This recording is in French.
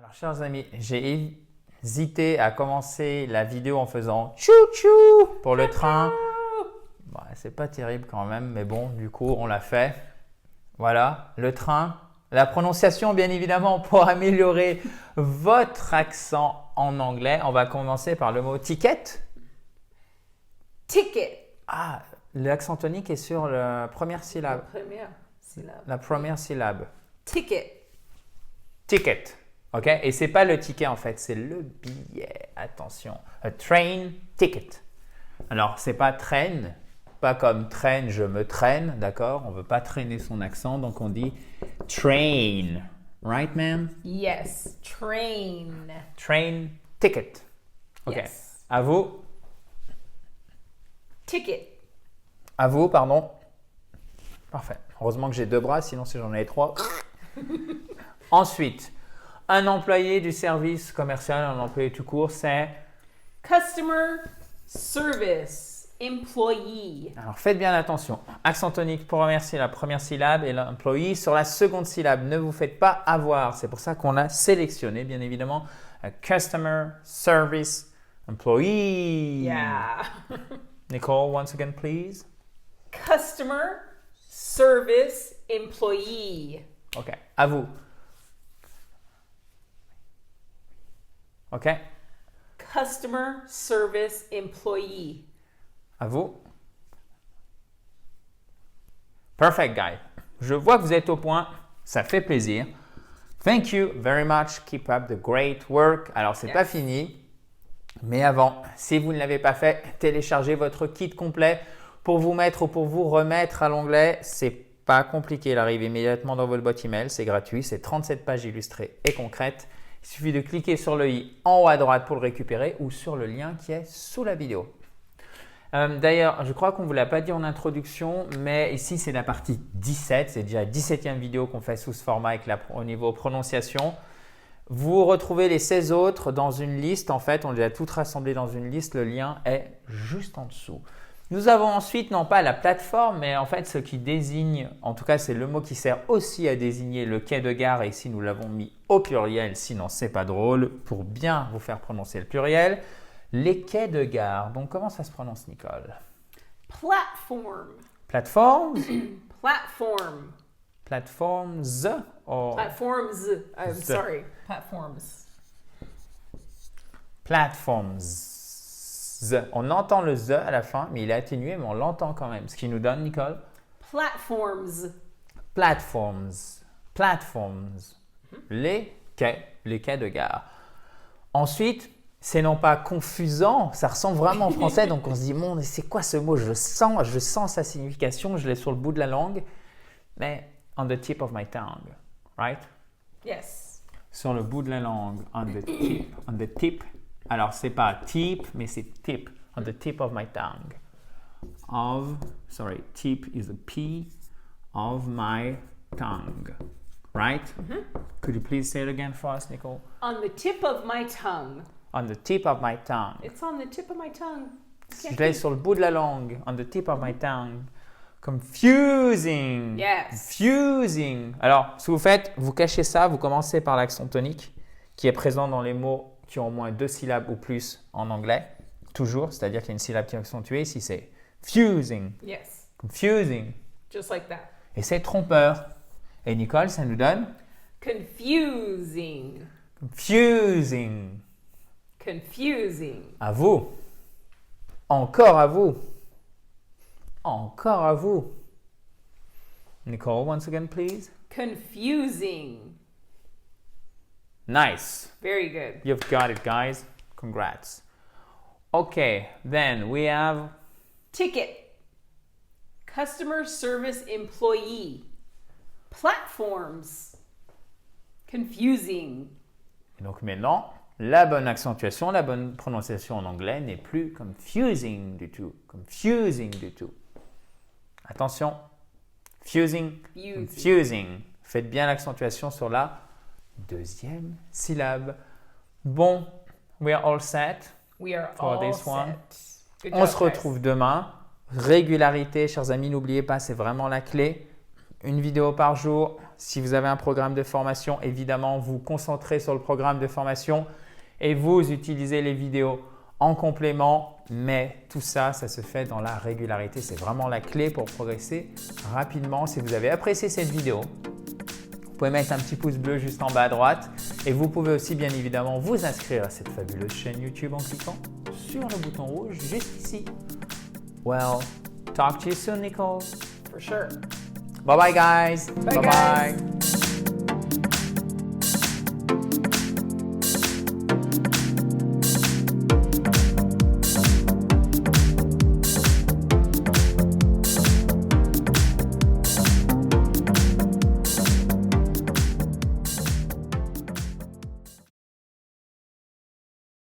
Alors, chers amis, j'ai hésité à commencer la vidéo en faisant chou-chou pour le train. Bon, c'est pas terrible quand même, mais bon, du coup, on l'a fait. Voilà, le train. La prononciation, bien évidemment, pour améliorer votre accent en anglais, on va commencer par le mot ticket. Ticket. Ah, l'accent tonique est sur la première syllabe. Première syllabe. La première syllabe. Ticket. Ticket. OK? Et c'est pas le ticket en fait, c'est le billet. Attention. A train ticket. Alors, c'est pas train, pas comme traîne, je me traîne, d'accord? On veut pas traîner son accent, donc on dit train. Right, ma'am? Yes. Train. Train ticket. OK. Yes. À vous. Ticket. À vous, pardon. Parfait. Heureusement que j'ai deux bras, sinon si j'en avais trois. Ensuite, un employé du service commercial, un employé tout court, c'est… Customer service employee. Alors faites bien attention. Accent tonique pour remercier la première syllabe et l'employé sur la seconde syllabe. Ne vous faites pas avoir. C'est pour ça qu'on a sélectionné, bien évidemment, un customer service employee. Yeah. Nicole, once again, please. Customer service employee. OK. À vous. OK. Customer service employee. À vous. Perfect, guy. Je vois que vous êtes au point. Ça fait plaisir. Thank you very much. Keep up the great work. Alors, c'est pas fini. Mais avant, si vous ne l'avez pas fait, téléchargez votre kit complet pour vous mettre ou pour vous remettre à l'anglais. C'est pas compliqué. Il arrive immédiatement dans votre boîte email. C'est gratuit. C'est 37 pages illustrées et concrètes. Il suffit de cliquer sur le i en haut à droite pour le récupérer ou sur le lien qui est sous la vidéo. D'ailleurs, je crois qu'on ne vous l'a pas dit en introduction, mais ici, c'est la partie 17. C'est déjà la 17e vidéo qu'on fait sous ce format avec au niveau prononciation. Vous retrouvez les 16 autres dans une liste. En fait, on les a toutes rassemblées dans une liste. Le lien est juste en dessous. Nous avons ensuite, non pas la plateforme, mais en fait, ce qui désigne, en tout cas, c'est le mot qui sert aussi à désigner le quai de gare. Et ici, nous l'avons mis au pluriel, sinon, ce n'est pas drôle, pour bien vous faire prononcer le pluriel. Les quais de gare. Donc, comment ça se prononce, Nicole? Platform. Platforms? Platform. Platforms? Or Platforms. I'm Z. sorry. Platforms. platforms. On entend le Z à la fin, mais il est atténué, mais on l'entend quand même. Ce qui nous donne, Nicole? Platforms. Platforms. Platforms. Les quais de gare. Ensuite, c'est non pas confusant, ça ressemble vraiment en français, donc on se dit, mon, c'est quoi ce mot? Je sens sa signification, je l'ai sur le bout de la langue, mais on the tip of my tongue, right? Yes. Sur le bout de la langue, on the tip. Alors, c'est pas tip, mais c'est tip, on the tip of my tongue. Tip is a P of my tongue, right? Could you please say it again for us, Nicole? On the tip of my tongue. On the tip of my tongue. It's on the tip of my tongue. Je l'ai sur le bout de la langue, on the tip of my tongue. Confusing. Yes. Confusing. Alors, ce que vous faites, vous cachez ça, vous commencez par l'accent tonique qui est présent dans les mots qui ont au moins deux syllabes ou plus en anglais. Toujours, c'est-à-dire qu'il y a une syllabe qui est accentuée. Ici, c'est fusing. Yes. Confusing. Just like that. Et c'est trompeur. Et Nicole, ça nous donne Confusing. confusing. Confusing. À vous. Encore à vous. Encore à vous. Nicole, once again, please. Confusing. Nice. Very good. You've got it, guys. Congrats. Okay, then we have Ticket. Customer service employee. Platforms. Confusing. et donc maintenant, la bonne accentuation, la bonne prononciation en anglais n'est plus confusing du tout. Confusing du tout. Attention. Fusing. Fusing. Confusing. Faites bien l'accentuation sur la deuxième syllabe. Bon, we are all set. We are For all this one. set. Good On job, se guys. retrouve demain. Régularité, chers amis, n'oubliez pas, c'est vraiment la clé. Une vidéo par jour, Si vous avez un programme de formation, évidemment, vous concentrez sur le programme de formation et vous utilisez les vidéos en complément. Mais tout ça, ça se fait dans la régularité. C'est vraiment la clé pour progresser rapidement. Si vous avez apprécié cette vidéo, vous pouvez mettre un petit pouce bleu juste en bas à droite. Et vous pouvez aussi bien évidemment vous inscrire à cette fabuleuse chaîne YouTube en cliquant sur le bouton rouge juste ici. Well, talk to you soon, Nicole. For sure. Bye bye, guys. Bye, guys.